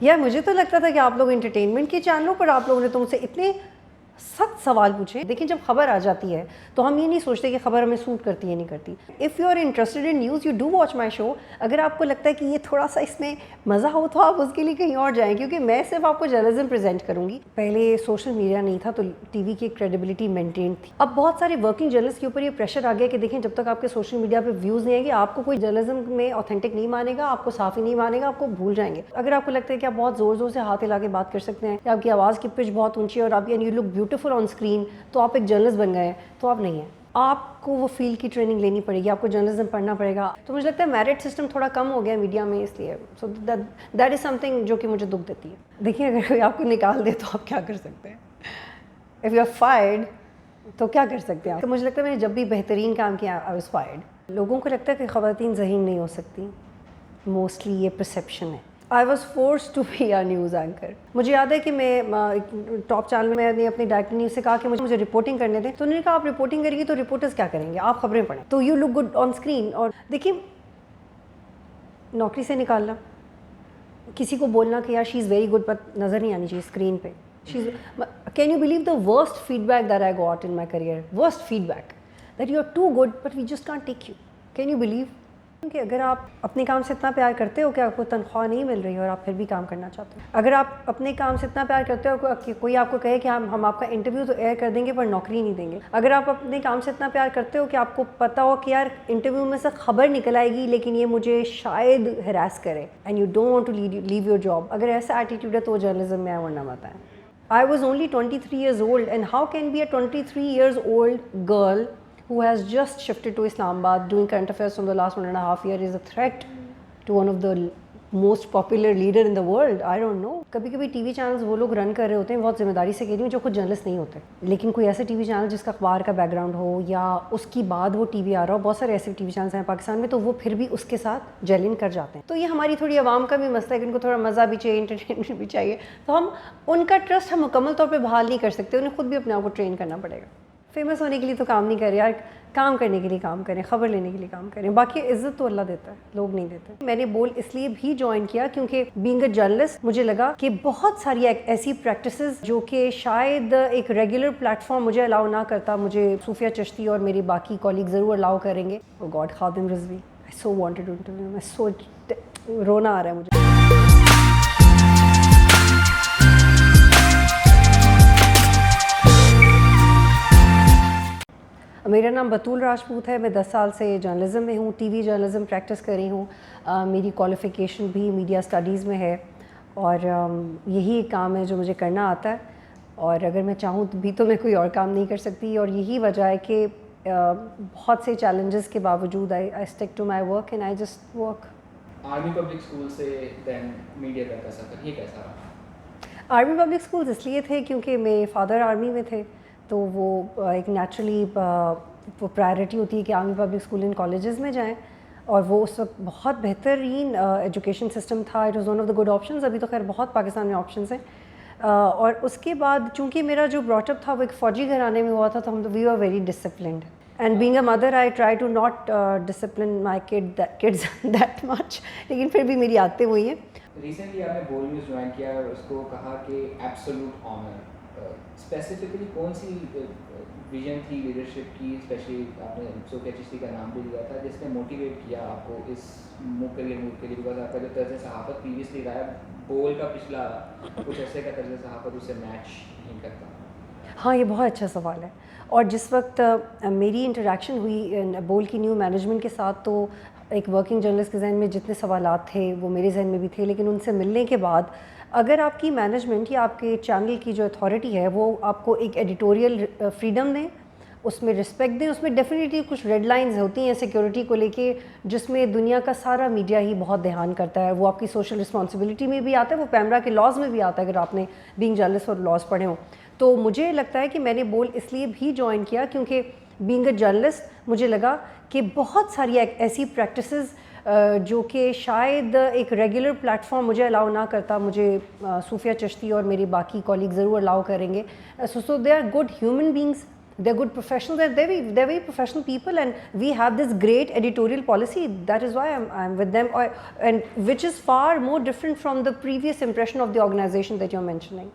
یار مجھے تو لگتا تھا کہ آپ لوگ انٹرٹینمنٹ کے چینلوں پر آپ لوگوں نے تو مجھ سے اتنے سخت سوال پوچھے. دیکھیں جب خبر آ جاتی ہے تو ہم یہ نہیں سوچتے کہ خبر ہمیں سوٹ کرتی ہے نہیں کرتی. If you are interested in news you do watch my show. اگر آپ کو لگتا ہے کہ یہ تھوڑا سا اس میں مزہ ہو تو آپ اس کے لیے کہیں اور جائیں, کیونکہ میں صرف آپ کو جرنلزم پریزنٹ کروں گی. پہلے سوشل میڈیا نہیں تھا تو ٹی وی کی کریڈیبلٹی مینٹین تھی. اب بہت سارے ورکنگ جرنلسٹ کے اوپر یہ پریشر آ گیا کہ دیکھیں جب تک آپ کے سوشل میڈیا پہ ویوز نہیں آئیں گے آپ کو کوئی جرنلزم میں اوتھینٹک نہیں مانے گا, آپ کو صاف ہی نہیں مانے گا, آپ کو بھول جائیں گے. اگر آپ کو لگتا ہے کہ آپ بہت زور زور سے ہاتھ ہلا کے بات کر سکتے ہیں یا آپ کی آواز کی پچ بہت اونچی ہے اور آپ you look beautiful on screen تو آپ ایک جرنلسٹ بن گئے ہیں, تو آپ نہیں ہیں. آپ کو وہ فیلڈ کی ٹریننگ لینی پڑے گی, آپ کو جرنلزم پڑھنا پڑے گا. تو مجھے لگتا ہے میرٹ سسٹم تھوڑا کم ہو گیا میڈیا میں, اس لیے so that is some thing جو کہ مجھے دکھ دیتی ہے. دیکھیں اگر کوئی آپ کو نکال دے تو آپ کیا کر سکتے ہیں. اف یو آر فائرڈ تو کیا کر سکتے ہیں. تو مجھے لگتا ہے میں نے جب بھی بہترین کام کیا آئی واز فائرڈ. لوگوں کو لگتا ہے کہ خواتین ذہین نہیں ہو سکتی, موسٹلی یہ پرسیپشن ہے. I was force to be a news anchor. مجھے یاد ہے کہ میں ٹاپ چینل میں نے اپنے ڈائریکٹر نیوز سے کہا کہ مجھے رپورٹنگ کرنے دیں, تو انہوں نے کہا آپ رپورٹنگ کریں گی تو رپورٹرز کیا کریں گے, آپ خبریں پڑھیں تو you look good on screen. اور دیکھیے نوکری سے نکالنا, کسی کو بولنا کہ یار شی از ویری گڈ پر نظر نہیں آنی چاہیے اسکرین پہ. Can you believe the worst feedback that I got in my career, worst feedback that you are too good but we just can't take you. Can you believe کہ اگر آپ اپنے کام سے اتنا پیار کرتے ہو کہ آپ کو تنخواہ نہیں مل رہی اور آپ پھر بھی کام کرنا چاہتے ہو. اگر آپ اپنے کام سے اتنا پیار کرتے ہو کہ کوئی آپ کو کہے کہ ہم آپ کا انٹرویو تو ایئر کر دیں گے پر نوکری نہیں دیں گے. اگر آپ اپنے کام سے اتنا پیار کرتے ہو کہ آپ کو پتہ ہو کہ یار انٹرویو میں سے خبر نکل آئے گی لیکن یہ مجھے شاید ہراس کرے and you don't want to leave your job, اگر ایسا ایٹیٹیوڈ ہے تو وہ جرنلزم میں ہے ورنہ مت ہے. I was only 23 years old, and how can be a 23 years old girl who has just shifted to Islamabad doing current affairs from the last 1.5 years is a threat to one of the most popular leader in the world? I don't know. کبھی کبھی T V channels وہ لوگ رن کر رہے ہوتے ہیں, بہت ذمہ داری سے کہہ رہی ہوں, جو خود جرنلسٹ نہیں ہوتے, لیکن کوئی ایسے ٹی وی چینل جس کا اخبار کا بیک گراؤنڈ ہو یا اس کی بعد وہ ٹی وی آ رہا ہو, بہت سارے ایسے ٹی وی چینلز ہیں پاکستان میں, تو وہ پھر بھی اس کے ساتھ جیلن کر جاتے ہیں. تو یہ ہماری تھوڑی عوام کا بھی مسئلہ ہے کہ ان کو تھوڑا مزہ بھی چاہیے, انٹرٹینمنٹ بھی چاہیے, تو ہم ان کا ٹرسٹ ہم مکمل طور پہ بحال نہیں کر سکتے, انہیں خود بھی اپنے آپ کو ٹرین کرنا پڑے گا. فیمس ہونے کے لیے تو کام نہیں کر رہے یار, کام کرنے کے لیے کام کریں, خبر لینے کے لیے کام کریں. باقی عزت تو اللہ دیتا ہے, لوگ نہیں دیتے. میں نے بول اس لیے بھی جوائن کیا کیونکہ بینگ اے جرنلسٹ مجھے لگا کہ بہت ساری ایسی پریکٹسز جو کہ شاید ایک ریگولر پلیٹ فارم مجھے الاؤ نہ کرتا, مجھے صوفیہ چشتی اور میری باقی کولیگ ضرور الاؤ کریں گے. Oh God, Khadim Rizvi, I so wanted to interview, میں سو رونا آ رہا ہے مجھے. میرا نام بطول راجپوت ہے, میں 10 سال سے جرنلزم میں ہوں, ٹی وی جرنلزم پریکٹس کر رہی ہوں. میری کوالیفیکیشن بھی میڈیا اسٹڈیز میں ہے اور یہی ایک کام ہے جو مجھے کرنا آتا ہے, اور اگر میں چاہوں بھی تو میں کوئی اور کام نہیں کر سکتی. اور یہی وجہ ہے کہ بہت سے چیلنجز کے باوجود I stick to my work and I just work. Army public school سے دین میڈیا تک کا سفر یہ کیسا رہا؟ آرمی پبلک اسکولز اس لیے تھے کیونکہ میرے فادر آرمی میں تھے, تو وہ ایک نیچرلی پرائرٹی ہوتی ہے کہ army public school in colleges میں جائیں, اور وہ اس وقت بہت بہترین ایجوکیشن سسٹم تھا. It was one of the good options. ابھی تو خیر بہت پاکستان میں آپشنز ہیں. اور اس کے بعد چونکہ میرا جو براٹ اپ تھا وہ ایک فوجی گھرانے میں ہوا تھا, تو ہم we are very disciplined, and being a mother I try to not discipline my kids that much, لیکن پھر بھی میری عادتیں وہی ہیں. ریسنٹلی آپ نے بول نیوز جوائن کیا اور اس کو کہا کہ ایبسولوٹ آنر, اسپیسیفکلی کون سی ویژن تھی لیڈرشپ کی, اسپیشلی آپ نے صوفیہ چشتی کا نام بھی لیا تھا, جس نے موٹیویٹ کیا آپ کو اس موو کے لیے, بیکاز آپ کا جو طرز صحافت پریویسلی رہا ہے, بول کا پچھلا کچھ عرصے کا طرز صحافت اسے میچ نہیں کرتا. ہاں یہ بہت اچھا سوال ہے, اور جس وقت میری انٹریکشن ہوئی بول کی نیو مینجمنٹ کے ساتھ, تو ایک ورکنگ جرنلسٹ کے ذہن میں جتنے سوالات تھے وہ میرے ذہن میں بھی تھے, لیکن ان سے ملنے کے بعد اگر آپ کی مینجمنٹ یا آپ کے چینل کی جو اتھارٹی ہے وہ آپ کو ایک ایڈیٹوریل فریڈم دیں, اس میں رسپیکٹ دیں, اس میں ڈیفینیٹلی کچھ ریڈ لائنز ہوتی ہیں سیکیورٹی کو لے کے جس میں دنیا کا سارا میڈیا ہی بہت دھیان کرتا ہے, وہ آپ کی سوشل رسپانسبلٹی میں بھی آتا ہے, وہ پیمرا کے لاز میں بھی آتا ہے اگر آپ نے بینگ جرنلسٹ اور لاز پڑھے ہوں. تو مجھے لگتا ہے کہ میں نے بول اس لیے بھی جوائن کیا کیونکہ بینگ اے جرنلسٹ مجھے لگا کہ بہت ساری ایسی پریکٹسز جو کہ شاید ایک ریگولر پلیٹ فارم مجھے الاؤ نہ کرتا, مجھے صوفیہ چشتی اور میری باقی کولیگ ضرور الاؤ کریں گے. So they are good human beings, they're good professionals, they're very professional people, and we have this great editorial policy. That is why I'm with them, and which is far more different from the previous impression of the organization that you're mentioning.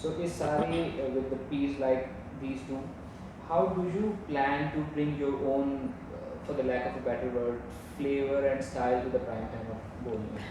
So is Sari with the piece like these two, how do you plan to bring your own, for the lack of a better word, flavor and style to the prime time of Bold News?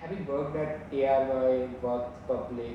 Having worked at ARY, Waqt, Public,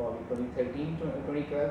probably 2013 2012,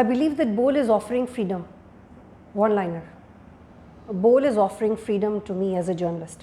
I believe that Bowl is offering freedom. One liner. Bowl is offering freedom to me as a journalist.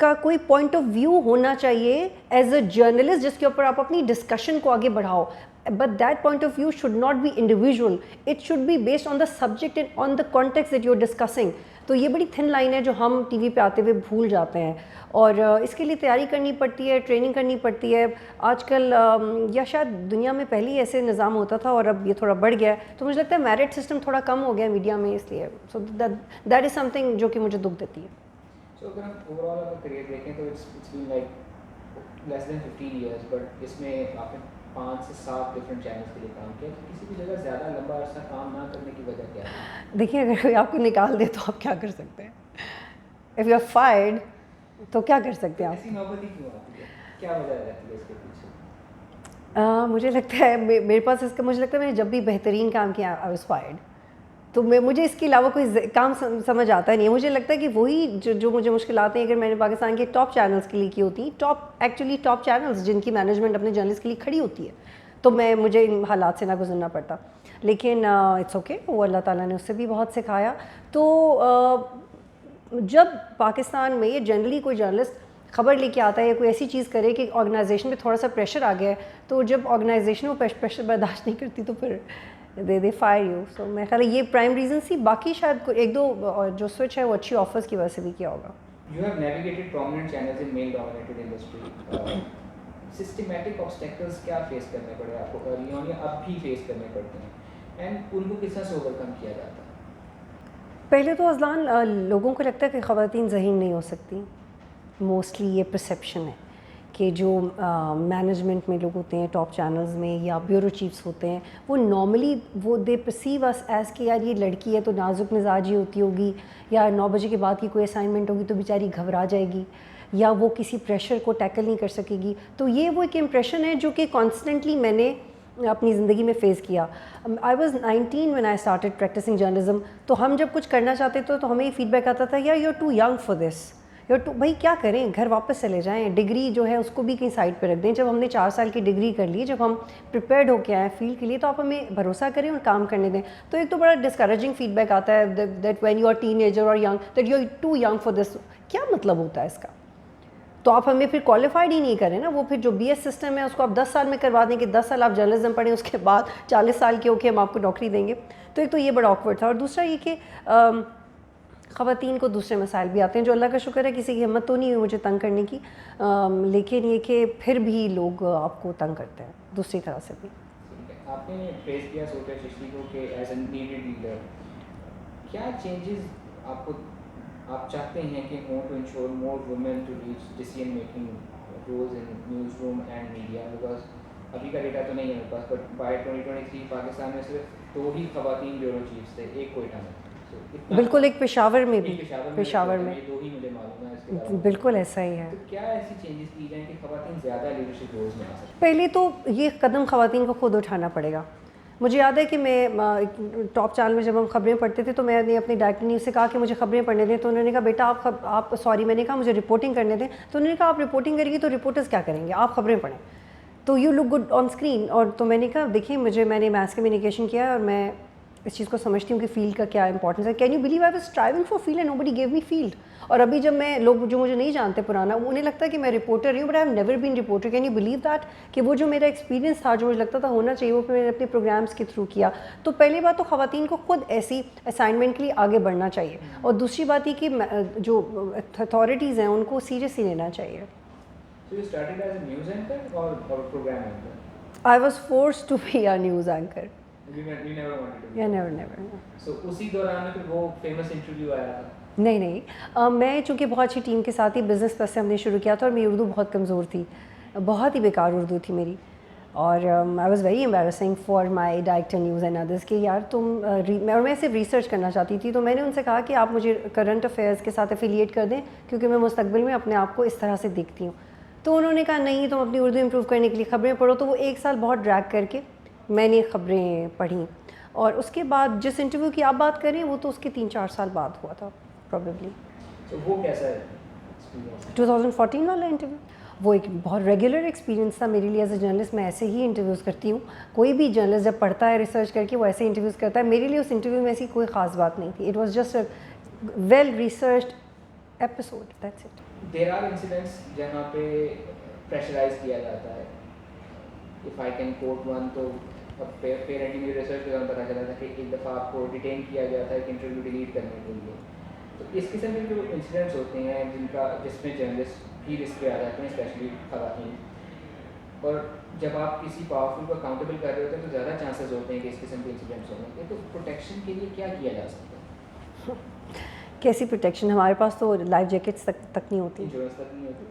کا کوئی point of view ہونا چاہیے as a journalist جس کے اوپر آپ اپنی discussion کو آگے بڑھاؤ. But that point of view should not be individual. It should be based on the subject and on the context that you're discussing. تو یہ بڑی تھن لائن ہے جو ہم ٹی وی پہ آتے ہوئے بھول جاتے ہیں, اور اس کے لیے تیاری کرنی پڑتی ہے, ٹریننگ کرنی پڑتی ہے. آج کل یا شاید دنیا میں پہلے ہی ایسے نظام ہوتا تھا اور اب یہ تھوڑا بڑھ گیا ہے, تو مجھے لگتا ہے میرٹ سسٹم تھوڑا کم ہو گیا ہے میڈیا میں, اس لیے so that is some thing جو کہ مجھے دکھ دیتی ہے. سو اگر ہم اوور آل اگر کریئر دیکھیں تو it's been like less than 15 years, but اس میں آپ نے 5 سے 7 ڈفرینٹ چینلس کے لیے کام کیا. کسی بھی جگہ زیادہ لمبا عرصہ کام نہ کرنے کی وجہ کیا ہے؟ دیکھیے اگر کوئی آپ کو نکال دے تو آپ کیا کر سکتے ہیں؟ اف یو آر فائرڈ تو کیا کر سکتے ہیں آپ؟ ایسی نوبت ہی کیوں آتی ہے, کیا وجہ رہتی ہے اس کے پیچھے؟ مجھے لگتا ہے میرے پاس اس کا, مجھے لگتا ہے میں نے جب بھی بہترین کام کیا آئی واز فائرڈ, تو مجھے اس کے علاوہ کوئی کام سمجھ آتا نہیں ہے. مجھے لگتا ہے کہ وہی جو مجھے مشکلات ہیں اگر میں نے پاکستان کے ٹاپ چینلس کے لیے کی ہوتی, ایکچولی ٹاپ چینلس جن کی مینجمنٹ اپنے جرنلسٹ کے لیے کھڑی ہوتی ہے, تو مجھے ان حالات سے نہ گزرنا پڑتا. لیکن اٹس اوکے, وہ اللہ تعالیٰ نے اس سے بھی بہت سکھایا. تو جب پاکستان میں یہ جنرلی کوئی جرنلسٹ خبر لے کے آتا ہے یا کوئی ایسی چیز کرے کہ آرگنائزیشن پہ تھوڑا سا پریشر آ گیا ہے, تو جب آرگنائزیشن وہ پریشر برداشت نہیں کرتی تو پھر دے فائر یو. سو میرا خیال ہے یہ پرائم ریزن تھی. باقی شاید ایک دو جو سوئچ ہے وہ اچھی آفرز کی وجہ سے بھی کیا ہوگا. You have navigated prominent channels in male dominated industry. Systematic obstacles کیا فیس کرنے پڑے آپ کو ارلی آن یا اب بھی فیس کرنے پڑتے ہیں, اینڈ ان کو کس طرح سے اوور کم کیا جاتا ہے؟ پہلے تو اذلان لوگوں کو لگتا ہے کہ خواتین ذہین نہیں ہو سکتی. موسٹلی یہ پرسیپشن ہے کہ جو مینجمنٹ میں لوگ ہوتے ہیں ٹاپ چینلز میں یا بیورو چیفس ہوتے ہیں, وہ نارملی وہ دے پرسیو اس ایز کہ یار یہ لڑکی ہے تو نازک مزاج ہی ہوتی ہوگی, یا 9 بجے کے بعد کی کوئی اسائنمنٹ ہوگی تو بیچاری گھبرا جائے گی, یا وہ کسی پریشر کو ٹیکل نہیں کر سکے گی. تو یہ وہ ایک امپریشن ہے جو کہ کانسٹنٹلی میں نے اپنی زندگی میں فیس کیا. I was 19 when I started practicing journalism. تو ہم جب کچھ کرنا چاہتے تھے تو ہمیں یہ فیڈ بیک آتا تھا یار you are too young for this, بھائی کیا کریں, گھر واپس چلے جائیں, ڈگری جو ہے اس کو بھی کہیں سائڈ پہ رکھ دیں. جب ہم نے 4 سال کی ڈگری کر لی, جب ہم پریپیئرڈ ہو کے آئے فیلڈ کے لیے, تو آپ ہمیں بھروسہ کریں اور کام کرنے دیں. تو ایک تو بڑا ڈسکریجنگ فیڈ بیک آتا ہے that when you are teenager اور young that you are too young for this. کیا مطلب ہوتا ہے اس کا؟ تو آپ ہمیں پھر کوالیفائڈ ہی نہیں کریں نا. وہ پھر جو بی ایس سسٹم ہے اس کو آپ 10 سال میں کروا دیں کہ 10 سال آپ جرنلزم پڑھیں, اس کے بعد 40 سال کے ہو کے ہم آپ کو نوکری دیں گے. تو ایک تو یہ بڑا آکورڈ تھا. اور دوسرا یہ کہ خواتین کو دوسرے مسائل بھی آتے ہیں جو اللہ کا شکر ہے کسی کی ہمت تو نہیں ہوئی مجھے تنگ کرنے کی, لیکن یہ کہ پھر بھی لوگ آپ کو تنگ کرتے ہیں دوسری طرح سے بھی. آپ نے فیس کیا صوفیہ چشتی کو کہ ایز اے نیڈڈ لیڈر, کیا چینجز آپ چاہتے ہیں کہ ہوں to ensure more women to reach decision making roles in news room and media? Because ابھی کا ڈیٹا تو نہیں ہے میرے پاس, بٹ بائی 2023 پاکستان میں صرف 2 ہی خواتین بیورو چیفس تھے, ایک کوئٹہ میں. بالکل, ایک پشاور میں بھی, پشاور میں 2 ہی مجھے معلوم ہے, اس کے علاوہ بالکل ایسا ہی ہے. تو کیا ایسی چینجز کی جائیں کہ خواتین زیادہ لیڈرشپ رولز میں آ سکیں؟ پہلے تو یہ قدم خواتین کو خود اٹھانا پڑے گا. مجھے یاد ہے کہ میں ٹاپ چینل میں جب ہم خبریں پڑھتے تھے تو میں نے اپنے ڈائریکٹر نے اس سے کہا کہ مجھے خبریں پڑھنے دیں. تو انہوں نے کہا بیٹا آپ سوری, میں نے کہا مجھے رپورٹنگ کرنے دیں. تو انہوں نے کہا آپ رپورٹنگ کریں گی تو رپورٹرز کیا کریں گے, آپ خبریں پڑھیں تو you look good on screen. اور تو میں نے کہا دیکھیں میں نے میس کمیونیکیشن کیا اور میں اس چیز کو سمجھتی ہوں کہ فیلڈ کا کیا امپورٹنس ہے. Can you believe I was striving for field and nobody give me field. اور ابھی جب میں لوگ جو مجھے نہیں جانتے پرانا, انہیں لگتا ہے کہ میں رپورٹر ہوں, but I have never been reporter. Can you believe that کہ وہ جو میرا ایکسپیرینس تھا جو مجھے لگتا تھا ہونا چاہیے وہ میں نے اپنے پروگرامس کے تھرو کیا. تو پہلی بات تو خواتین کو خود ایسی اسائنمنٹ کے لیے آگے بڑھنا چاہیے, اور دوسری بات یہ کہ جو اتھارٹیز ہیں ان کو سیریسلی لینا چاہیے. So you started as a news anchor or program anchor? I was forced to be a news anchor. You never wanted to be? Yeah, never. So اسی دوران میں پھر وہ فیمس انٹرویو آیا تھا؟ نہیں, میں چونکہ بہت اچھی ٹیم کے ساتھ ہی بزنس پلس سے ہم نے شروع کیا تھا, اور میری اردو بہت کمزور تھی, بہت ہی بیکار اردو تھی میری. اور آئی was very embarrassing for my director news and others کہ یار تم اور میں صرف ریسرچ کرنا چاہتی تھی. تو میں نے ان سے کہا کہ آپ مجھے کرنٹ افیئرس کے ساتھ افیلیٹ کر دیں کیونکہ میں مستقبل میں اپنے آپ کو اس طرح سے دیکھتی ہوں. تو انہوں نے کہا نہیں, تم اپنی اردو امپروو کرنے کے لیے خبریں پڑھو. تو وہ 1 سال بہت ڈریگ کر کے میں نے خبریں پڑھیں, اور اس کے بعد جس انٹرویو کی آپ بات کریں وہ تو اس کے 3-4 سال بعد ہوا تھا پرابیبلی. تو وہ کیسا ہے 2014 والا انٹرویو؟ وہ ایک بہت ریگولر ایکسپیرینس تھا میرے لیے ایز اے جرنلسٹ. میں ایسے ہی انٹرویوز کرتی ہوں, کوئی بھی جرنلسٹ جب پڑھتا ہے ریسرچ کر کے وہ ایسے انٹرویوز کرتا ہے. میرے لیے اس انٹرویو میں ایسی کوئی خاص بات نہیں تھی. It was just well researched episode, that's it. There are incidents جہاں پہ پریشرائز کیا جاتا ہے. If I can quote one, تو پیرنٹنگ ریسرچ کے دوران پتہ چلا تھا کہ ایک دفعہ آپ کو ڈیٹین کیا گیا تھا ایک انٹرویو ڈیلیٹ کرنے کے لیے. تو اس قسم کے جو انسیڈنٹس ہوتے ہیں جس میں جرنلسٹ بھی رسک پہ آ جاتے ہیں, اسپیشلی خواتین, اور جب آپ کسی پاورفل کو اکاؤنٹیبل کر رہے ہوتے ہیں تو زیادہ چانسز ہوتے ہیں کہ اس قسم کے انسیڈنٹس ہونے کے. تو پروٹیکشن کے لیے کیا کیا جا سکتا ہے؟ کیسی پروٹیکشن؟ ہمارے پاس تو لائف جیکٹس تک نہیں ہوتی.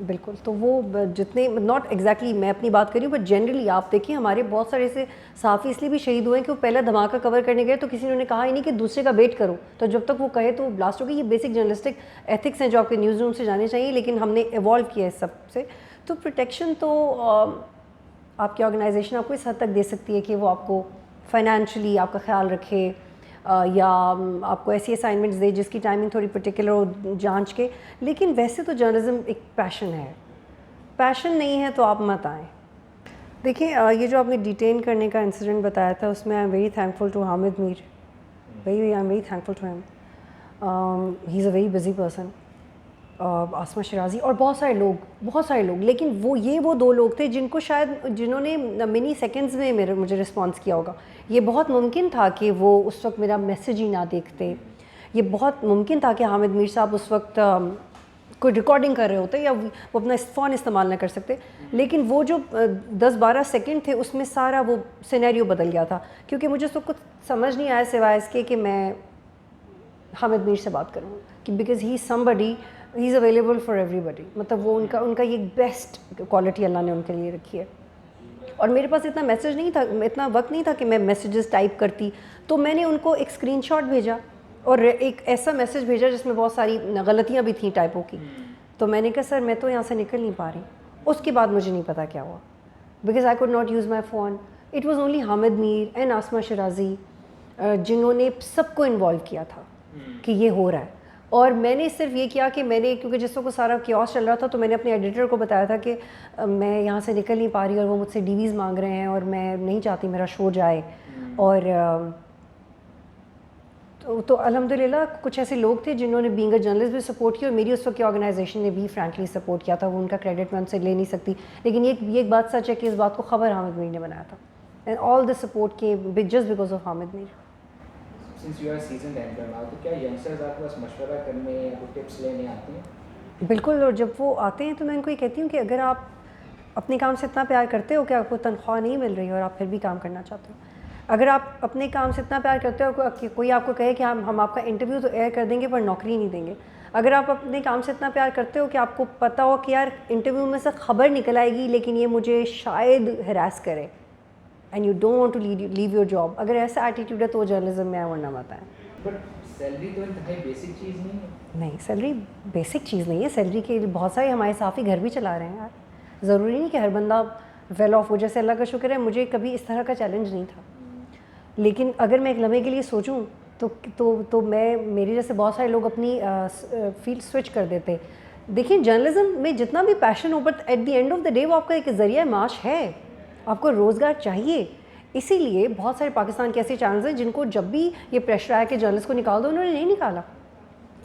بالکل. تو وہ جتنے ناٹ ایگزیکٹلی میں اپنی بات کر رہی ہوں, بٹ جنرلی آپ دیکھیں ہمارے بہت سارے ایسے صحافی اس لیے بھی شہید ہوئے ہیں کہ وہ پہلا دھماکہ کور کرنے گئے تو کسی نے کہا ہی نہیں کہ دوسرے کا ویٹ کرو, تو جب تک وہ کہے تو بلاسٹ ہو گئی. یہ بیسک جرنلسٹک ایتھکس ہیں جو آپ کے نیوز روم سے جانے چاہیے, لیکن ہم نے ایوالو کیا ہے اس سب سے. تو پروٹیکشن تو آپ کی آرگنائزیشن آپ کو اس حد تک دے سکتی ہے کہ وہ آپ کو فائنینشلی آپ کا خیال رکھے, یا آپ کو ایسی اسائنمنٹس دے جس کی ٹائمنگ تھوڑی پرٹیکولر ہو جانچ کے. لیکن ویسے تو جرنلزم ایک پیشن ہے, پیشن نہیں ہے تو آپ مت آئیں. دیکھیں یہ جو آپ نے ڈیٹین کرنے کا انسیڈنٹ بتایا تھا اس میں I am very thankful to Hamid Mir, I am very thankful to him. He is a very busy person. Asma Shirazi اور بہت سارے لوگ, لیکن وہ دو لوگ تھے جن کو شاید جنہوں نے منی سیکنڈز میں مجھے رسپانس کیا ہوگا. یہ بہت ممکن تھا کہ وہ اس وقت میرا میسیج ہی نہ دیکھتے, یہ بہت ممکن تھا کہ حامد میر صاحب اس وقت کوئی ریکارڈنگ کر رہے ہوتے یا وہ اپنا فون استعمال نہ کر سکتے. لیکن وہ جو 10-12 سیکنڈ تھے اس میں سارا وہ سینیریو بدل گیا تھا, کیونکہ مجھے اس وقت کچھ سمجھ نہیں آیا سوائے اس کے کہ میں حامد میر سے بات کروں, کہ because he is somebody, he is available for everybody. مطلب وہ ان کا یہ بیسٹ کوالٹی اللہ نے ان کے لیے رکھی ہے. اور میرے پاس اتنا میسیج نہیں تھا, اتنا وقت نہیں تھا کہ میں میسیجز ٹائپ کرتی, تو میں نے ان کو ایک اسکرین شاٹ بھیجا اور ایک ایسا میسیج بھیجا جس میں بہت ساری غلطیاں بھی تھیں ٹائپوں کی. تو میں نے کہا سر میں تو یہاں سے نکل نہیں پا رہی. اس کے بعد مجھے نہیں پتا کیا ہوا, because I could not use my phone. It was only Hamid Mir and Asma Shirazi جنہوں نے سب کو انوالو کیا تھا کہ یہ ہو رہا ہے. اور میں نے صرف یہ کیا کہ میں نے, کیونکہ جس وقت سارا کیوس چل رہا تھا, تو میں نے اپنے ایڈیٹر کو بتایا تھا کہ میں یہاں سے نکل نہیں پا رہی اور وہ مجھ سے ڈی ویز مانگ رہے ہیں اور میں نہیں چاہتی میرا شو جائے. اور تو الحمدللہ کچھ ایسے لوگ تھے جنہوں نے بینگ اے جرنلسٹ بھی سپورٹ کی, اور میری اس وقت کی آرگنائزیشن نے بھی فرینکلی سپورٹ کیا تھا. وہ ان کا کریڈٹ میں ان سے لے نہیں سکتی, لیکن یہ ایک بات سچ ہے کہ اس بات کو خبر حامد میر نے بنایا تھا. And all the support came just because of Hamid Mir. Since you are seasoned anchor now, تو کیا youngsters آپ کے پاس مشورہ کرنے یا کوئی ٹپس لینے آتے ہیں؟ بالکل. اور جب وہ آتے ہیں تو میں ان کو یہ کہتی ہوں کہ اگر آپ اپنے کام سے اتنا پیار کرتے ہو کہ آپ کو تنخواہ نہیں مل رہی اور آپ پھر بھی کام کرنا چاہتے ہو, اگر آپ اپنے کام سے اتنا پیار کرتے ہو کہ کوئی آپ کو کہے کہ ہم آپ کا انٹرویو تو ایئر کر دیں گے پر نوکری نہیں دیں گے, اگر آپ اپنے کام سے اتنا پیار کرتے ہو کہ آپ کو پتہ ہو کہ یار انٹرویو میں سے خبر نکل آئے گی لیکن یہ مجھے شاید ہراس کرے, and you don't want to leave your job, اگر ایسا ایٹیٹیوڈ ہے تو جرنلزم میں ورنہ مت آئیں. بٹ سیلری تو انتہائی بیسک چیز نہیں ہے. نہیں, سیلری بیسک چیز نہیں ہے. سیلری کے بہت سارے ہمارے صحافی گھر بھی چلا رہے ہیں یار. ضروری نہیں کہ ہر بندہ ویل آف ہو. جیسے اللہ کا شکر ہے مجھے کبھی اس طرح کا چیلنج نہیں تھا, لیکن اگر میں ایک لمحے کے لیے سوچوں تو میں میرے جیسے بہت سارے لوگ اپنی فیلڈ سوئچ کر دیتے. دیکھیں جرنلزم میں جتنا بھی پیشن ہو, but at the end of the day وہ آپ کا ایک ذریعہ معاش ہے, آپ کو روزگار چاہیے. اسی لیے بہت سارے پاکستان کے ایسے چینلز ہیں جن کو جب بھی یہ پریشر آیا کہ جرنلسٹ کو نکال دو, انہوں نے نہیں نکالا.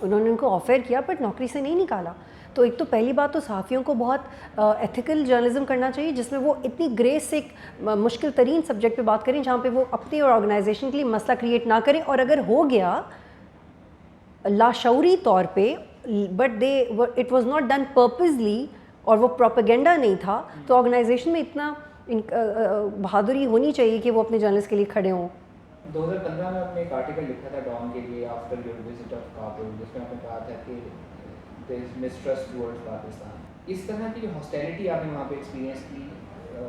انہوں نے ان کو آفر کیا بٹ نوکری سے نہیں نکالا. تو ایک تو پہلی بات تو صحافیوں کو بہت ایتھیکل جرنلزم کرنا چاہیے جس میں وہ اتنی گریس سے ایک مشکل ترین سبجیکٹ پہ بات کریں جہاں پہ وہ اپنی اور آرگنائزیشن کے لیے مسئلہ کریٹ نہ کریں, اور اگر ہو گیا لاشعوری طور پہ but it was not done purposely اور وہ پروپیگنڈا نہیں تھا, تو آرگنائزیشن میں اتنا بہادری ہونی چاہیے کہ وہ اپنے جرنلسٹ کے لیے کھڑے ہوں. 2015 میں آپ نے ایک آرٹیکل لکھا تھا ڈان کے لیے after your visit of Kabul, جس میں آپ نے کہا تھا کہ دیر از مسٹرسٹ ٹورڈز پاکستان. اس طرح کی جو ہاسٹیلٹی آپ نے وہاں پہ ایکسپیرینس کی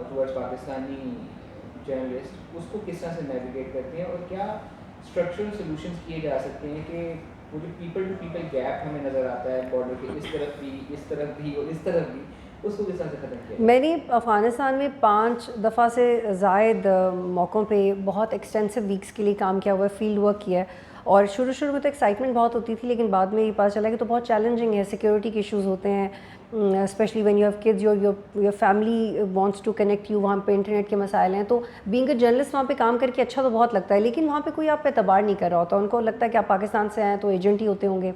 ٹورڈز پاکستانی جرنلسٹ, اس کو کس طرح سے نیویگیٹ کرتے ہیں, اور کیا اسٹرکچرل سولوشنس کیے جا سکتے ہیں کہ وہ جو پیپل ٹو پیپل گیپ ہمیں نظر آتا ہے بارڈر کے اس طرف بھی, اس طرف بھی اور اس طرف بھی, اس کو کس طرح سے ختم کیا؟ میں نے افغانستان میں 5 دفعہ سے زائد موقعوں پہ بہت ایکسٹینسو ویکس کے لیے کام کیا ہوا ہے, فیلڈ ورک کیا ہے. اور شروع میں تو ایکسائٹمنٹ بہت ہوتی تھی, لیکن بعد میں یہ پتہ چلا کہ تو بہت چیلنجنگ ہے. سیکورٹی کے ایشوز ہوتے ہیں, especially when you have kids, your family wants to connect you, وہاں پہ انٹرنیٹ کے مسائل ہیں. تو بینگ اے جرنلسٹ وہاں پہ کام کر کے اچھا تو بہت لگتا ہے, لیکن وہاں پہ کوئی آپ پہ اعتبار نہیں کر رہا ہوتا. ان کو لگتا ہے کہ آپ پاکستان سے آئے تو ایجنٹ ہی ہوتے ہوں گے.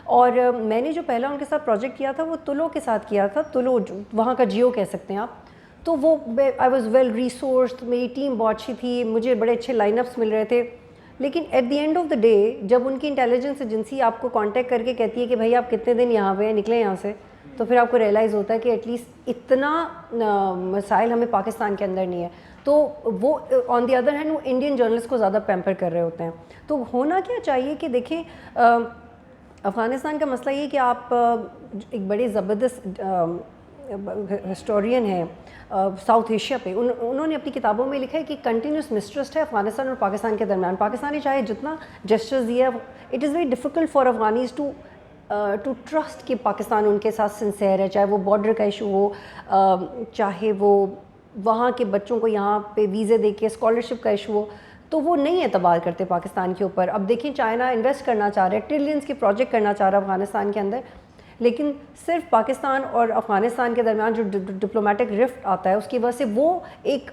اور میں نے جو پہلا ان کے ساتھ پروجیکٹ کیا تھا وہ تلو کے ساتھ کیا تھا. تلو وہاں کا جیو کہہ سکتے ہیں آپ. تو وہ آئی واز ویل ریسورسڈ, میری ٹیم بہت اچھی تھی, مجھے بڑے اچھے لائن اپس مل رہے تھے. لیکن at the end of the day جب ان کی انٹیلیجنس ایجنسی آپ کو کانٹیکٹ کر کے کہتی ہے کہ بھائی آپ کتنے دن یہاں پہ نکلیں یہاں سے, تو پھر آپ کو ریئلائز ہوتا ہے کہ ایٹ لیسٹ اتنا مسائل ہمیں پاکستان کے اندر نہیں ہے. تو وہ آن دی ادر ہینڈ وہ انڈین جرنلسٹ کو زیادہ پیمپر کر رہے ہوتے ہیں. تو ہونا کیا چاہیے کہ دیکھیں افغانستان کا مسئلہ یہ کہ آپ ایک بڑے زبردست ہسٹورین ہیں ساؤتھ ایشیا پہ, انہوں نے اپنی کتابوں میں لکھا ہے کہ کنٹینیوس مسٹرسٹ ہے افغانستان اور پاکستان کے درمیان. پاکستانی چاہے جتنا جسچرز دیا, it is very difficult for Afghanis to trust کہ پاکستان ان کے ساتھ سنسیئر ہے, چاہے وہ بارڈر کا ایشو ہو, چاہے وہ وہاں کے بچوں کو یہاں پہ ویزے دے کے اسکالرشپ کا ایشو ہو. تو وہ نہیں اعتبار کرتے پاکستان کے اوپر. اب دیکھیں چائنا انویسٹ کرنا چاہ رہا ہے, ٹریلینس کے پروجیکٹ کرنا چاہ رہا ہے افغانستان کے اندر, لیکن صرف پاکستان اور افغانستان کے درمیان جو ڈپلومیٹک رفٹ آتا ہے اس کی وجہ سے وہ ایک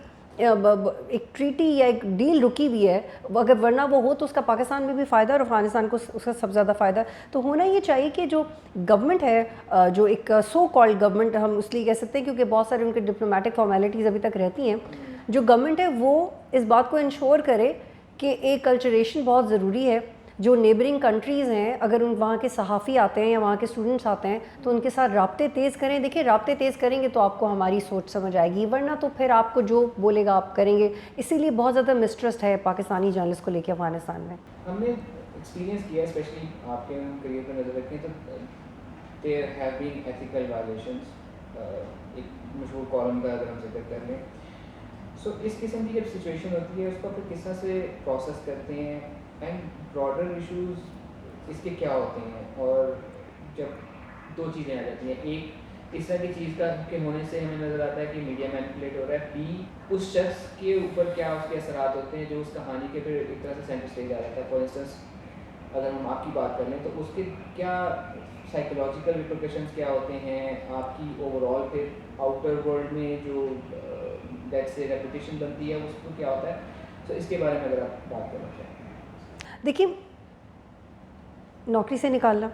ٹریٹی یا ایک ڈیل رکی ہوئی ہے. اگر ورنہ وہ ہو تو اس کا پاکستان میں بھی فائدہ اور افغانستان کو اس کا سب سے زیادہ فائدہ. تو ہونا یہ چاہیے کہ جو گورنمنٹ ہے, جو ایک سو کالڈ گورنمنٹ ہم اس لیے کہہ سکتے ہیں کیونکہ بہت سارے ان کے ڈپلومیٹک فارمیلٹیز ابھی تک رہتی ہیں, جو گورنمنٹ ہے وہ اس بات کو انشور کرے کہ ایک کلچریشن بہت ضروری ہے. جو نیبرنگ کنٹریز ہیں اگر ان وہاں کے صحافی آتے ہیں یا وہاں کے اسٹوڈنٹس آتے ہیں تو ان کے ساتھ رابطے تیز کریں. دیکھیں رابطے تیز کریں گے تو آپ کو ہماری سوچ سمجھ آئے گی, ورنہ تو پھر آپ کو جو بولے گا آپ کریں گے. اسی لیے بہت زیادہ مسٹرسٹ ہے پاکستانی جرنلسٹ کو لے کے افغانستان میں. ہم نے ایکسپیرینس کیا ہے اسپیشلی آپ کے کریئر پر نظر رکھیں تو there have been ethical violations. ایک مشہور کالم کا اگر ہم ذکر کر لیں, سو اس قسم کی جب سچویشن ہوتی ہے اس کو پھر کس طرح سے پروسیس کرتے ہیں, اینڈ براڈر ایشوز اس کے کیا ہوتے ہیں. اور جب دو چیزیں آ جاتی ہیں, ایک اس طرح کی چیز کا کے ہونے سے ہمیں نظر آتا ہے کہ میڈیا مینپولیٹ ہو رہا ہے, بی اس شخص کے اوپر کیا اس کے اثرات ہوتے ہیں جو اس کہانی کے پھر ایک طرح سے سینٹر اسٹیج آ جاتا ہے. فار انسٹنس اگر ہم آپ کی بات کر لیں تو اس کے کیا سائیکولوجیکل ریپرکشنس کیا ہوتے ہیں, آپ کی اوور آل پھر آؤٹر ورلڈ میں جو دیٹ سے ریپوٹیشن بنتی ہے اس کو کیا ہوتا ہے. تو اس کے بارے میں اگر آپ بات کرنا چاہیں. دیکھیے نوکری سے نکالنا,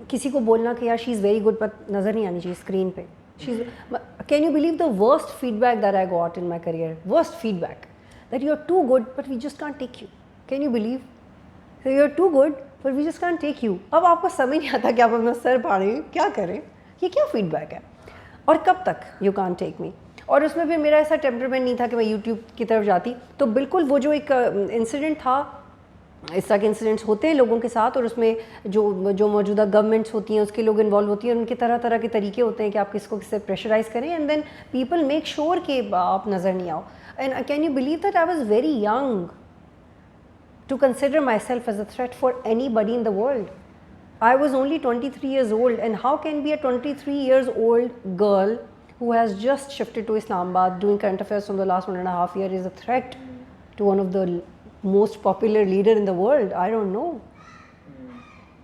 کسی کو بولنا کہ یار شی از ویری گڈ پر نظر نہیں آنی چاہیے اسکرین پہ. Can you believe the worst feedback that I got in my career, worst feedback that you are too good but we just can't take you. Can you believe you are too good but we just can't take you. اب آپ کو سمجھ نہیں آتا کہ آپ اپنا سر پھاڑیں کیا کریں, یہ کیا فیڈ بیک ہے اور کب تک یو کانٹ ٹیک می. اور اس میں پھر میرا ایسا ٹیمپرمنٹ نہیں تھا کہ میں یوٹیوب کی طرف جاتی. تو بالکل وہ جو ایک انسیڈنٹ تھا, اس طرح کے انسیڈنٹس ہوتے ہیں لوگوں کے ساتھ, اور اس میں جو موجودہ گورنمنٹس ہوتی ہیں اس کے لوگ انوالو ہوتی ہیں, ان کے طرح طرح کے طریقے ہوتے ہیں کہ آپ کس کو کس سے پریشرائز کریں, and then people make sure کہ آپ نظر نہیں آؤ. And can you believe that I was very young to consider myself as a threat for anybody in the world. I was only 23 years old, and how can be a 23 years old girl who has just shifted to Islamabad doing current affairs from the last 1.5 years is a threat to one of the most popular leader in the world? I don't know.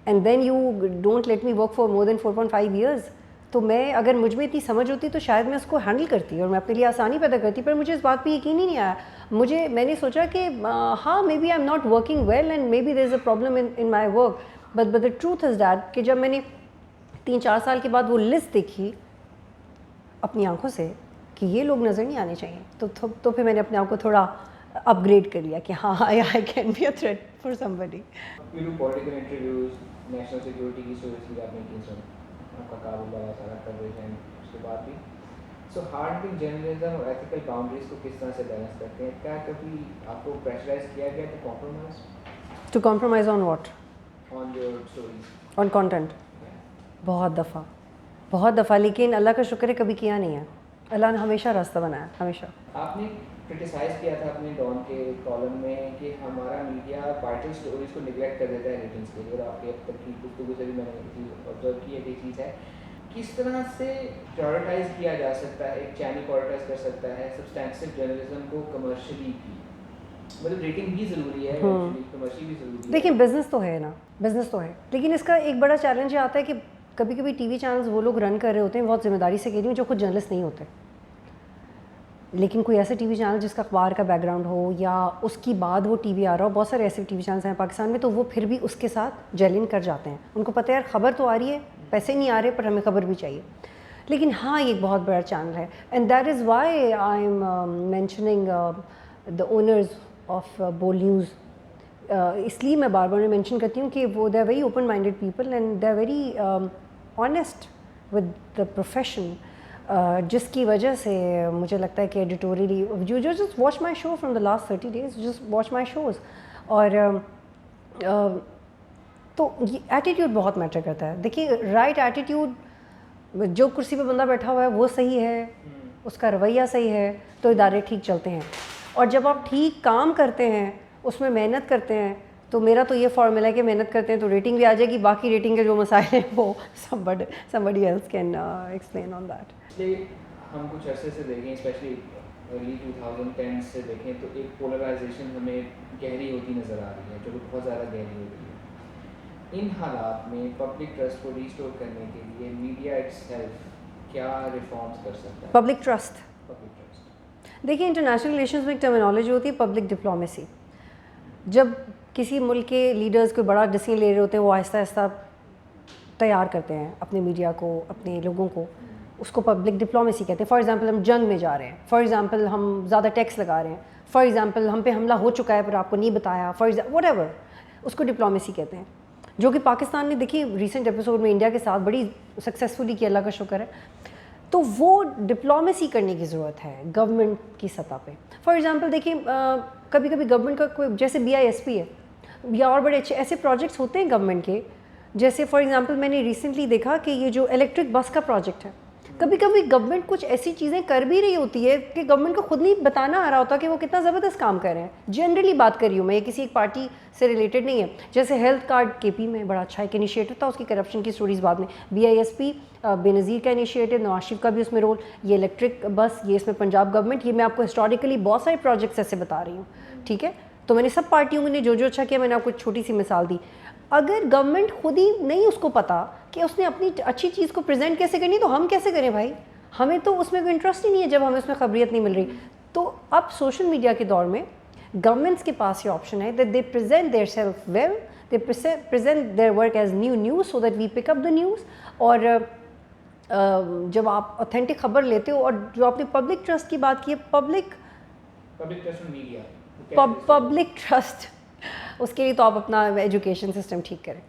And then you don't let me work for more than 4.5 years. تو میں اگر مجھ میں اتنی سمجھ ہوتی تو شاید میں اس کو ہینڈل کرتی اور میں اپنے لیے آسانی پیدا کرتی, پر مجھے اس بات پہ یقین ہی نہیں آیا. میں نے سوچا کہ ہاں maybe I am not working well and maybe there is a problem in my work. But the truth is that کہ جب میں نے 3-4 سال کے بعد وہ لسٹ دیکھی اپنی آنکھوں سے کہ یہ لوگ نظر نہیں آنے چاہیے, تو پھر میں نے اپنے آپ کو تھوڑا اپ گریڈ کر لیا کہ ہاں I can be a threat for somebody. Political interviews, national security کی اسٹوریز کی آپ نے کی, سن آپ کا کاروبار سارا کوریج ہے اس کے بعد بھی. سو ہارڈ ورک جرنلزم اور ایتھیکل باؤنڈریز کو کس طرح سے بیلنس کرتے ہیں؟ کیا کبھی آپ کو پریشرائز کیا گیا to compromise on what? on your stories, on content. بہت دفعہ, لیکن اللہ کا شکر ہے کبھی کیا نہیں ہے. اللہ نے ہمیشہ راستہ بنایا, ہمیشہ. آپ نے کرٹیسائز کیا تھا اپنے ڈان کے کالم میں کہ ہمارا میڈیا وائٹل اسٹوریز کو نگلیکٹ کر دیتا ہے ریٹنگس کے لیے, اور آپ کے اب تک کی گفتگو سے بھی میں نے یہ چیز آبزرو کی ہے کہ یہ چیز ہے. کس طرح سے پرائورٹائز کیا جا سکتا ہے, ایک چینل پرائورٹائز کر سکتا ہے سبسٹینسو جرنلزم کو کمرشلی بھی, مطلب ریٹنگ بھی ضروری ہے, کمرشل بھی ضروری ہے. دیکھیں بزنس تو ہے نا, بزنس تو ہے, لیکن اس کا ایک بڑا چیلنج یہ آتا ہے کہ کبھی کبھی ٹی وی چینلز وہ لوگ رن کر رہے ہوتے ہیں, بہت ذمہ داری سے کہہ رہی ہوں, جو خود جرنلسٹ نہیں ہوتے. لیکن کوئی ایسا ٹی وی چینل جس کا اخبار کا بیک گراؤنڈ ہو یا اس کی بعد وہ ٹی وی آ رہا ہو, بہت سارے ایسے ٹی وی چینلس ہیں پاکستان میں, تو وہ پھر بھی اس کے ساتھ جیلن کر جاتے ہیں. ان کو پتہ ہے یار خبر تو آ رہی ہے, پیسے نہیں آ رہے پر ہمیں خبر بھی چاہیے. لیکن ہاں یہ ایک بہت بڑا چینل ہے, and that is why I am mentioning the owners of Bol news. اس لیے میں بار بار مینشن کرتی ہوں کہ وہ they are very open minded people and they are very honest with the profession, جس کی وجہ سے مجھے لگتا ہے کہ ایڈیٹوریلی جو just watch my show from the last 30 days, just watch my shows. اور تو یہ ایٹیٹیوڈ بہت میٹر کرتا ہے. دیکھیے رائٹ ایٹیٹیوڈ, جو کرسی پہ بندہ بیٹھا ہوا ہے وہ صحیح ہے, اس کا رویہ صحیح ہے تو ادارے ٹھیک چلتے ہیں. اور جب آپ ٹھیک کام کرتے ہیں, اس میں محنت کرتے ہیں, تو میرا تو یہ فارمولا ہے کہ محنت کرتے ہیں تو ریٹنگ بھی آ جائے گی. باقی ریٹنگ کے جو مسائل ہیں وہ somebody else can explain on that. ہم کچھ عرصے سے دیکھیں, اسپیشلی ارلی 2010 سے دیکھیں تو ایک پولرائزیشن ہمیں گہری ہوتی نظر آ رہی ہے, جو کہ بہت زیادہ گہری ہو رہی ہے. ان حالات میں پبلک ٹرسٹ کو ریسٹور کرنے کے لیے میڈیا اٹ سیلف کیا ریفارمس کر سکتا ہے؟ پبلک ٹرسٹ دیکھیے انٹرنیشنل ریلیشنز میں ایک ٹرمینالوجی ہوتی ہے پبلک ڈپلومیسی. جب کسی ملک کے لیڈرز کوئی بڑا ڈیسیژن لے رہے ہوتے ہیں, وہ آہستہ آہستہ تیار کرتے ہیں اپنے میڈیا کو, اپنے لوگوں کو, اس کو پبلک ڈپلومیسی کہتے ہیں. فار ایگزامپل ہم جنگ میں جا رہے ہیں, فار ایگزامپل ہم زیادہ ٹیکس لگا رہے ہیں, فار ایگزامپل ہم پہ حملہ ہو چکا ہے پر آپ کو نہیں بتایا, فار واٹ ایور, اس کو ڈپلومیسی کہتے ہیں. جو کہ پاکستان نے دیکھیے ریسنٹ ایپیسوڈ میں انڈیا کے ساتھ بڑی سکسیزفلی کی, اللہ کا شکر ہے. تو وہ ڈپلومیسی کرنے کی ضرورت ہے گورنمنٹ کی سطح پہ. فار ایگزامپل دیکھیے کبھی کبھی گورنمنٹ کا کوئی جیسے BISP ہے یا اور بڑے اچھے ایسے پروجیکٹس ہوتے ہیں گورنمنٹ کے, جیسے فار ایگزامپل میں نے ریسنٹلی دیکھا کہ یہ جو الیکٹرک بس کا پروجیکٹ ہے, کبھی کبھی گورنمنٹ کچھ ایسی چیزیں کر بھی رہی ہوتی ہے کہ گورنمنٹ کو خود نہیں بتانا آ رہا ہوتا کہ وہ کتنا زبردست کام کر رہے ہیں. جنرلی بات کر رہی ہوں میں, یہ کسی ایک پارٹی سے ریلیٹڈ نہیں ہے. جیسے ہیلتھ کارڈ KP میں بڑا اچھا ایک انیشیٹو تھا, اس کی کرپشن کی سٹوریز بعد میں. BISP بے نظیر کا انیشیٹو, نواز شریف کا بھی اس میں رول, یہ الیکٹرک بس یہ اس میں پنجاب گورنمنٹ. یہ میں آپ کو ہسٹوریکلی بہت سارے پروجیکٹس ایسے بتا رہی ہوں, ٹھیک ہے. تو میں نے سب پارٹیوں نے جو اچھا کیا میں نے آپ کو چھوٹی سی مثال دی. اگر گورنمنٹ خود ہی نہیں اس کو پتا کہ اس نے اپنی اچھی چیز کو پریزنٹ کیسے کرنی, تو ہم کیسے کریں بھائی؟ ہمیں تو اس میں کوئی انٹرسٹ ہی نہیں ہے جب ہمیں اس میں خبریت نہیں مل رہی. تو اب سوشل میڈیا کے دور میں گورنمنٹس کے پاس یہ آپشن ہے that they present their self well, they present their work as news so that we pick up the news. اور جب آپ اوتھینٹک خبر لیتے ہو, اور جو آپ نے پبلک ٹرسٹ کی بات کی ہے, پبلک ٹرسٹ, اس کے لیے تو آپ اپنا ایجوکیشن سسٹم ٹھیک کریں.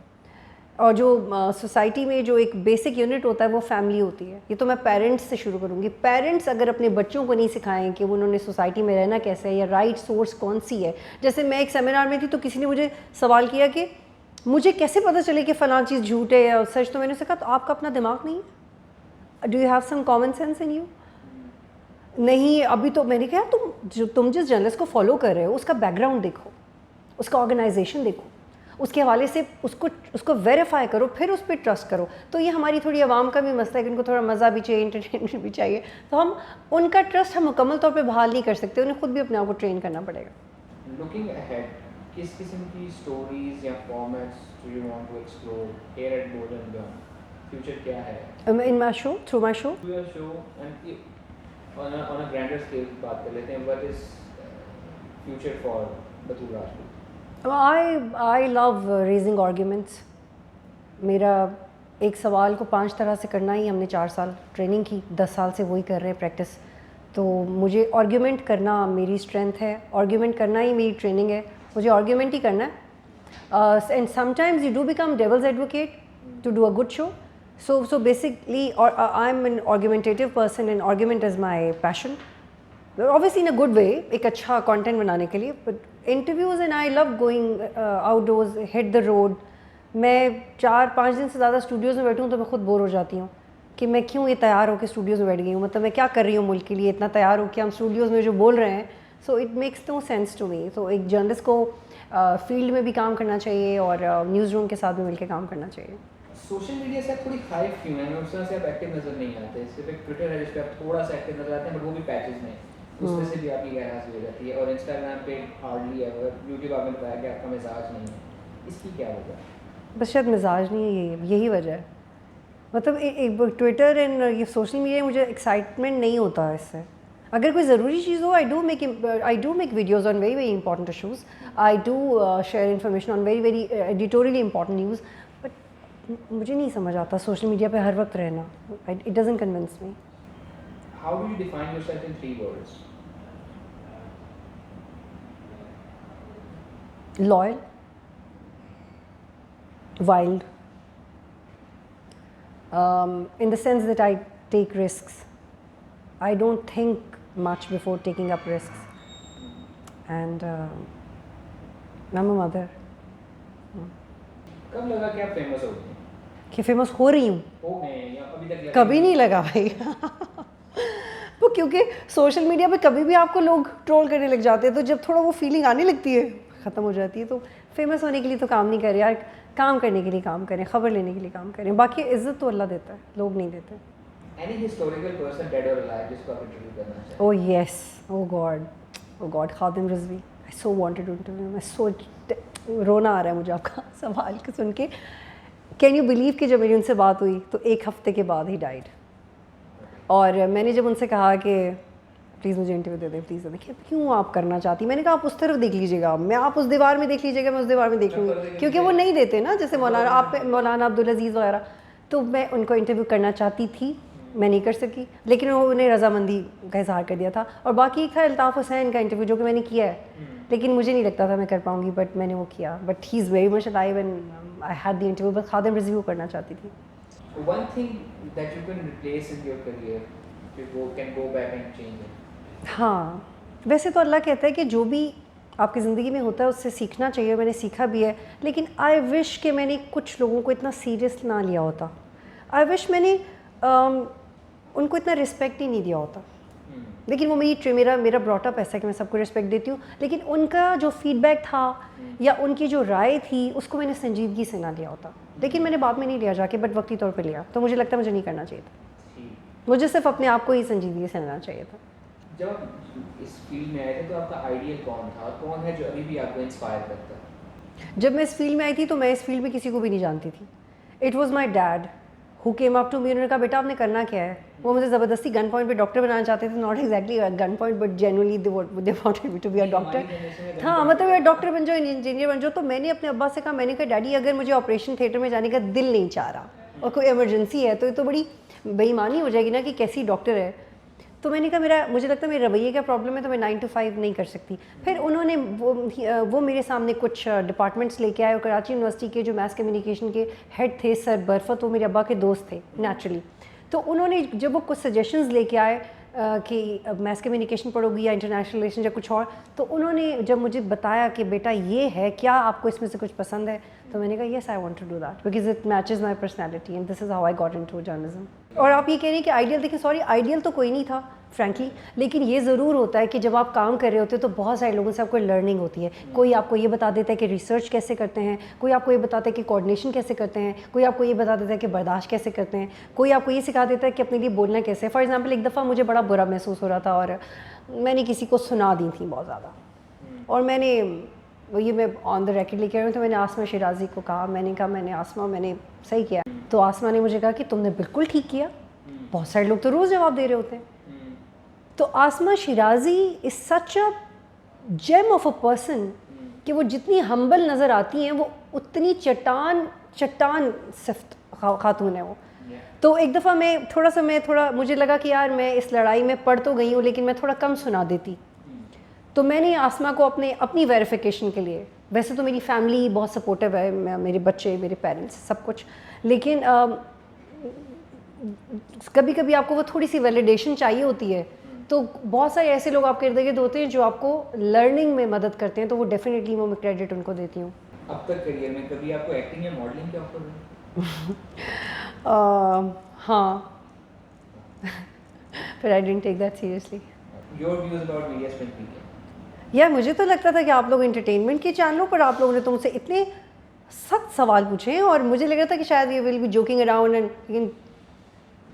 اور جو سوسائٹی میں جو ایک بیسک یونٹ ہوتا ہے وہ فیملی ہوتی ہے. یہ تو میں پیرنٹس سے شروع کروں گی. پیرنٹس اگر اپنے بچوں کو نہیں سکھائیں کہ انہوں نے سوسائٹی میں رہنا کیسے ہے یا رائٹ سورس کون سی ہے. جیسے میں ایک سیمینار میں تھی تو کسی نے مجھے سوال کیا کہ مجھے کیسے پتہ چلے کہ فلاں چیز جھوٹ ہے یا سچ. تو میں نے اسے کہا تو آپ کا اپنا دماغ نہیں ہے؟ Do you have some common sense in you? نہیں. ابھی تو میں نے کہا تم جس جرنلسٹ کو فالو کر رہے ہو اس کا بیک گراؤنڈ دیکھو, اس کا آرگنائزیشن دیکھو, اس کے حوالے سے اس کو ویریفائی کرو, پھر اس پہ ٹرسٹ کرو. تو یہ ہماری تھوڑی عوام کا بھی مسئلہ ہے کہ ان کو تھوڑا مزہ بھی چاہیے, انٹرٹینمنٹ بھی چاہیے. تو ہم ان کا ٹرسٹ ہم مکمل طور پہ بحال نہیں کر سکتے, انہیں خود بھی اپنے آپ کو ٹرین کرنا پڑے گا. لوکنگ اہیڈ, کس قسم کی اسٹوریز یا formats do you want to explore here at Bol and beyond? Future کیا ہے in my show, through my show? Your show and on a grander scale بات کر لیتے ہیں. what is future for بطور Rajput? I love raising arguments. میرا ایک سوال کو 5 طرح سے کرنا ہی ہم نے 4 سال ٹریننگ کی, 10 سال سے وہی کر رہے ہیں پریکٹس. تو مجھے آرگیومنٹ کرنا میری اسٹرینتھ ہے, آرگیومنٹ کرنا ہی میری ٹریننگ ہے, مجھے آرگیومنٹ ہی کرنا ہے. And sometimes you do become devil's advocate to do a good show. So basically I'm an argumentative person and argument is my passion. Obviously in a good way, ایک اچھا content بنانے کے لیے. But interviews and I love going outdoors, hit the road. میں 4-5 دن سے زیادہ studios میں بیٹھوں تو میں خود بور ہو جاتی ہوں کہ میں کیوں یہ تیار ہو کے اسٹوڈیوز میں بیٹھ گئی ہوں. مطلب میں کیا کر رہی ہوں ملک کے لیے اتنا تیار ہو کے ہم اسٹوڈیوز میں جو بول رہے ہیں. So it makes no sense to me. تو ایک جرنلسٹ کو فیلڈ میں بھی کام کرنا چاہیے اور نیوز روم کے ساتھ بھی مل کے کام کرنا چاہیے. سوشل میڈیا سے آپ تھوڑی خائف کیوں ہیں؟ اس طرح سے آپ ایکٹیو نظر نہیں آتے. صرف ایک ٹویٹر ہے جس پہ آپ تھوڑا سا ایکٹیو نظر آتے ہیں, بٹ وہ بھی پیچز میں, اس میں سے بھی آپ کی غیر حاضری ہو جاتی ہے. اور انسٹاگرام پہ ہارڈلی ایور, یوٹیوب آپ نے بتایا کہ آپ کا مزاج نہیں ہے, اس کی کیا وجہ ہے؟ بس شاید مزاج نہیں ہے, یہی وجہ ہے. مطلب ٹویٹر اینڈ یہ سوشل میڈیا مجھے ایکسائٹمنٹ نہیں ہوتا اس سے. اگر کوئی ضروری چیز ہو, I do make videos on very very important issues. I do share information on very very editorially important news. But مجھے نہیں سمجھ آتا سوشل میڈیا پہ ہر وقت رہنا. It doesn't convince me. How do you define yourself in 3 words? Loyal, wild, in the sense that I take risks. I don't think much before taking up risks. And I'm a mother. کب لگا کہ آپ famous ہو گئے؟ کہ famous ہو رہی ہوں؟ ہو گئے ہیں یا ابھی تک لگا؟ کبھی نہیں لگا بھائی. وہ کیونکہ سوشل میڈیا پہ کبھی بھی آپ کو لوگ ٹرول کرنے لگ جاتے ہیں, تو جب تھوڑا وہ فیلنگ آنے لگتی ہے ختم ہو جاتی ہے. تو فیمس ہونے کے لیے تو کام نہیں کر رہے یار, کام کرنے کے لیے کام کریں, خبر لینے کے لیے کام کریں. باقی عزت تو اللہ دیتا ہے, لوگ نہیں دیتے. Any historical person dead or alive جس کو آپ انٹرویو کرنا چاہیں؟ Oh yes, oh God, Khadim Rizvi. I so wanted to interview him. I so رونا آ رہا ہے مجھے آپ کا سوال کو سن کے. Can you believe کہ جب میری ان سے بات ہوئی تو 1 ہفتے کے بعد ہی ڈائڈ. اور میں نے جب ان سے کہا کہ پلیز مجھے انٹرویو دے دیں, پلیز دے دیں, کیوں آپ کرنا چاہتی؟ میں نے کہا آپ اس طرف دیکھ لیجیے گا, آپ اس دیوار میں دیکھ لیجیے گا, میں اس دیوار میں دیکھ لوں گی, کیونکہ وہ نہیں دیتے نا, جیسے مولانا عبدالعزیز وغیرہ. تو میں ان کو انٹرویو کرنا چاہتی تھی, میں نہیں کر سکی, لیکن انہوں نے رضامندی کا اظہار کر دیا تھا. اور باقی ایک تھا الطاف حسین کا انٹرویو جو کہ میں نے کیا ہے, لیکن مجھے نہیں لگتا تھا میں کر پاؤں گی, بٹ میں نے وہ کیا. But he is very much alive and I had the interview. بس خادم رضوی کو کرنا چاہتی تھی. One thing that you can replace in your career, you can go back and change it. ہاں, ویسے تو اللہ کہتا ہے کہ جو بھی آپ کی زندگی میں ہوتا ہے اس سے سیکھنا چاہیے, میں نے سیکھا بھی ہے. لیکن آئی وش کہ میں نے کچھ لوگوں کو اتنا سیریس نہ لیا ہوتا. آئی وش میں نے ان کو اتنا رسپیکٹ ہی نہیں دیا ہوتا. لیکن وہ میرا براٹ اپ ایسا ہے کہ میں سب کو رسپیکٹ دیتی ہوں, لیکن ان کا جو فیڈ بیک تھا یا ان کی جو رائے تھی اس کو میں نے سنجیدگی سے نہ لیا ہوتا. لیکن میں نے بعد میں نہیں لیا جا کے, بٹ وقتی طور پہ لیا. تو مجھے لگتا ہے مجھے نہیں کرنا چاہیے تھا, مجھے صرف اپنے آپ کو ہی سنجیدگی سے لینا چاہیے تھا. جب اس فیلڈ میں آئے تھے تو آپ کا آئیڈیل کون تھا, اور کون ہے جو ابھی بھی آپ کو انسپائر کرتا ہے؟ جب میں اس فیلڈ میں آئی تھی تو میں اس فیلڈ میں کسی کو بھی نہیں جانتی تھی. It was my dad who came up to me. انہوں نے کہا بیٹا آپ نے کرنا کیا ہے. وہ مجھے زبردستی گن پوائنٹ پہ ڈاکٹر بنانا چاہتے تھے, not exactly gun point but genuinely they wanted me to be a doctor. ہاں مطلب ڈاکٹر بن جاؤ, انجینئر بن جاؤ. تو میں نے اپنے ابا سے کہا, میں نے کہا ڈیڈی اگر مجھے آپریشن تھیٹر میں جانے کا دل نہیں چاہ رہا اور کوئی ایمرجنسی ہے تو یہ تو بڑی بے ایمانی ہو جائے گی نا کہ کیسی ڈاکٹر ہے. تو میں نے کہا مجھے لگتا ہے میرے رویے کا پرابلم ہے, تو میں 9 to 5 نہیں کر سکتی. پھر انہوں نے وہ میرے سامنے کچھ ڈپارٹمنٹس لے کے آئے, اور کراچی یونیورسٹی کے جو میس کمیونیکیشن کے ہیڈ تھے سر برفت, وہ میرے ابا کے دوست تھے نیچرلی. تو انہوں نے جب وہ کچھ سجیشنز لے کے آئے کہ میس کمیونیکیشن پڑھو گی یا انٹرنیشنل ریلیشن یا کچھ اور, تو انہوں نے جب مجھے بتایا کہ بیٹا یہ ہے, کیا آپ کو اس میں سے کچھ پسند ہے, تو میں نے کہا yes I want to do that because it matches my personality and this is how I got into journalism. اور آپ یہ کہہ رہے ہیں کہ آئیڈیل, دیکھیں سوری آئیڈیل تو کوئی نہیں تھا فرینکلی, لیکن یہ ضرور ہوتا ہے کہ جب آپ کام کر رہے ہوتے ہیں تو بہت سارے لوگوں سے آپ کو لرننگ ہوتی ہے. کوئی آپ کو یہ بتا دیتا ہے کہ ریسرچ کیسے کرتے ہیں, کوئی آپ کو یہ بتاتا ہے کہ کوآرڈینیشن کیسے کرتے ہیں, کوئی آپ کو یہ بتا دیتا ہے کہ برداشت کیسے کرتے ہیں, کوئی آپ کو یہ سکھا دیتا ہے کہ اپنے لیے بولنا کیسے. فار ایگزامپل ایک دفعہ مجھے بڑا برا محسوس ہو رہا تھا اور میں نے کسی کو سنا دی تھی بہت زیادہ, اور میں نے یہ میں آن دا ریکارڈ لے کے آئی ہوں. تو میں نے آسمہ شیرازی کو کہا, میں نے کہا میں نے آسمہ میں نے صحیح کیا. تو آسمہ نے مجھے کہا کہ تم نے بالکل ٹھیک کیا, بہت سارے لوگ تو روز جواب دے رہے ہوتے ہیں. تو آسمہ شیرازی از سچ اے جیم آف اے پرسن کہ وہ جتنی ہمبل نظر آتی ہیں وہ اتنی چٹان صفت خاتون ہے وہ. تو ایک دفعہ میں تھوڑا مجھے لگا کہ یار میں اس لڑائی میں پڑھ تو گئی ہوں لیکن میں تھوڑا کم سنا دیتی. تو میں نے آسمہ کو اپنی ویریفیکیشن کے لیے, ویسے تو میری فیملی بہت سپورٹیو ہے, میرے بچے میرے پیرنٹس سب کچھ, لیکن کبھی کبھی آپ کو وہ تھوڑی سی ویلیڈیشن چاہیے ہوتی ہے. تو بہت سارے ایسے لوگ آپ کے ارد گرد ہوتے ہیں جو آپ کو لرننگ میں مدد کرتے ہیں, تو وہ ڈیفینیٹلی وہ میں کریڈٹ ان کو دیتی ہوں. اب تک کریئر میں کبھی آپ کو ایکٹنگ یا ماڈلنگ کے آفر ہوئے؟ ہاں, پھر I didn't take that seriously. Your views about media اسپن پی کے؟ یار مجھے تو لگتا تھا کہ آپ لوگ انٹرٹینمنٹ کے چینلوں پر آپ لوگوں نے تم سے اتنے سخت سوال پوچھے ہیں, اور مجھے لگ رہا تھا کہ شاید یہ ول بی جوکنگ اراؤنڈ, لیکن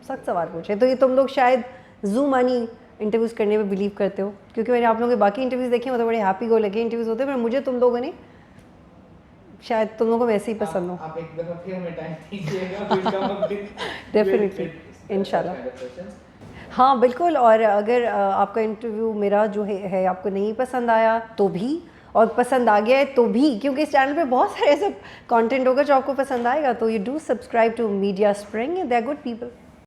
سخت سوال پوچھے. تو یہ تم لوگ شاید زوم آنی انٹرویوز کرنے میں بلیو کرتے ہو, کیونکہ میں نے آپ لوگوں کے باقی انٹرویوز دیکھے ہیں, وہ تو بڑے ہیپی گو لگے انٹرویوز ہوتے ہیں, پر مجھے تم لوگوں نے شاید تم لوگوں کو ویسے ہی پسند ہو. آپ ایک دفعہ پھر ہمیں ٹائم دیجیے گا, ڈیفینیٹلی انشاء اللہ. ہاں بالکل. اور اگر آپ کا انٹرویو میرا جو ہے آپ کو نہیں پسند آیا تو بھی, اور پسند آ گیا ہے تو بھی, کیونکہ اس چینل پہ بہت سارے ایسے کانٹینٹ ہوگا جو آپ کو پسند آئے گا, تو you do subscribe to Media Spring, they are good people.